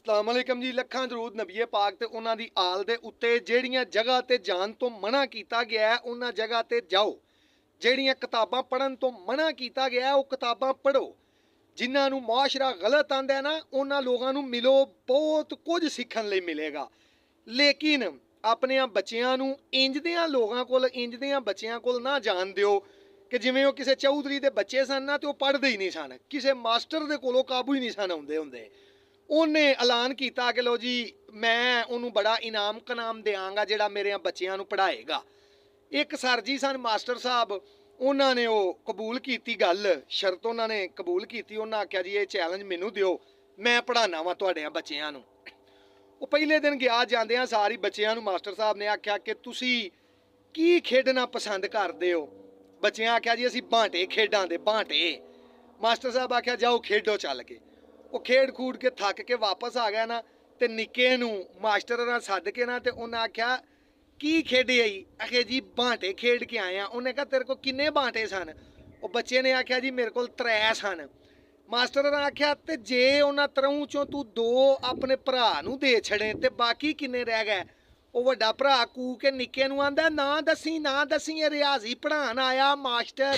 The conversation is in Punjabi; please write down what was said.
अस्सलामुअलैकुम जी। लखां दरूद नबीए पाक ते उन्हां दी आल दे उत्ते। जेड़ियां जगह ते जान तो मना कीता गया है उन्हां जगह ते जाओ। जेड़ियां किताबां पढ़न तो मना कीता गया है वो किताबां पढ़ो। जिन्हां नूं मुआशरा गलत आंदा है ना उन्हां लोगां नूं मिलो, बहुत कुछ सीखण लई मिलेगा। लेकिन अपने बच्चियां नूं इंज दियां लोगां कोल, इंज दियां बच्चियां कोल ना जान दिओ कि जिवें वो किसी चौधरी दे बच्चे सन ना ते वो पढ़दे ही नहीं सन, किसी मास्टर दे कोलों काबू ही नहीं सन आउंदे हुंदे। ਉਹਨੇ ਐਲਾਨ ਕੀਤਾ ਕਿ ਲੋ ਜੀ ਮੈਂ ਉਹਨੂੰ ਬੜਾ ਇਨਾਮ ਕਨਾਮ ਦਿਆਂਗਾ ਜਿਹੜਾ ਮੇਰੇ ਬੱਚਿਆਂ ਨੂੰ ਪੜ੍ਹਾਏਗਾ। ਇੱਕ ਸਰ ਜੀ ਸਨ ਮਾਸਟਰ ਸਾਹਿਬ, ਉਹਨਾਂ ਨੇ ਉਹ ਕਬੂਲ ਕੀਤੀ ਗੱਲ, ਸ਼ਰਤ ਉਹਨਾਂ ਨੇ ਕਬੂਲ ਕੀਤੀ। ਉਹਨਾਂ ਆਖਿਆ ਜੀ ਇਹ ਚੈਲੰਜ ਮੈਨੂੰ ਦਿਓ, ਮੈਂ ਪੜ੍ਹਾਉਣਾ ਵਾ ਤੁਹਾਡੇ ਬੱਚਿਆਂ ਨੂੰ। ਉਹ ਪਹਿਲੇ ਦਿਨ ਗਿਆ, ਜਾਂਦਿਆਂ ਸਾਰੀ ਬੱਚਿਆਂ ਨੂੰ ਮਾਸਟਰ ਸਾਹਿਬ ਨੇ ਆਖਿਆ ਕਿ ਤੁਸੀਂ ਕੀ ਖੇਡਣਾ ਪਸੰਦ ਕਰਦੇ ਹੋ। ਬੱਚਿਆਂ ਆਖਿਆ ਜੀ ਅਸੀਂ ਬਾਂਟੇ ਖੇਡਾਂ ਦੇ ਬਾਂਟੇ। ਮਾਸਟਰ ਸਾਹਿਬ ਆਖਿਆ ਜਾਓ ਖੇਡੋ ਚੱਲ ਕੇ। ਉਹ ਖੇਡ ਖੂਡ ਕੇ ਥੱਕ ਕੇ ਵਾਪਸ ਆ ਗਿਆ ਨਾ ਤੇ ਨਿੱਕੇ ਨੂੰ ਮਾਸਟਰ ਨਾਲ ਸੱਦ ਕੇ ਨਾ ਤੇ ਉਹਨਾਂ ਆਖਿਆ ਕੀ ਖੇਡੇ ਆਈ। ਆਖੇ ਜੀ ਬਾਂਟੇ ਖੇਡ ਕੇ ਆਏ ਆ। ਉਹਨੇ ਕਿਹਾ ਤੇਰੇ ਕੋਲ ਕਿੰਨੇ ਬਾਂਟੇ ਸਨ। ਉਹ ਬੱਚੇ ਨੇ ਆਖਿਆ ਜੀ ਮੇਰੇ ਕੋਲ 3 ਸਨ। ਮਾਸਟਰ ਨੇ ਆਖਿਆ ਤੇ ਜੇ ਉਹਨਾਂ 3 ਚੋਂ ਤੂੰ 2 ਆਪਣੇ ਭਰਾ ਨੂੰ ਦੇ ਛੜੇ ਤੇ ਬਾਕੀ ਕਿੰਨੇ ਰਹਿ ਗਏ। ਉਹ ਵੱਡਾ ਭਰਾ ਕੂ ਕੇ ਨਿੱਕੇ ਨੂੰ ਆਂਦਾ ਨਾ ਦੱਸੀ ਨਾ ਦੱਸੀ, ਇਹ ਰਿਆਜ਼ੀ ਪੜ੍ਹਾਉਣ ਆਇਆ ਮਾਸਟਰ।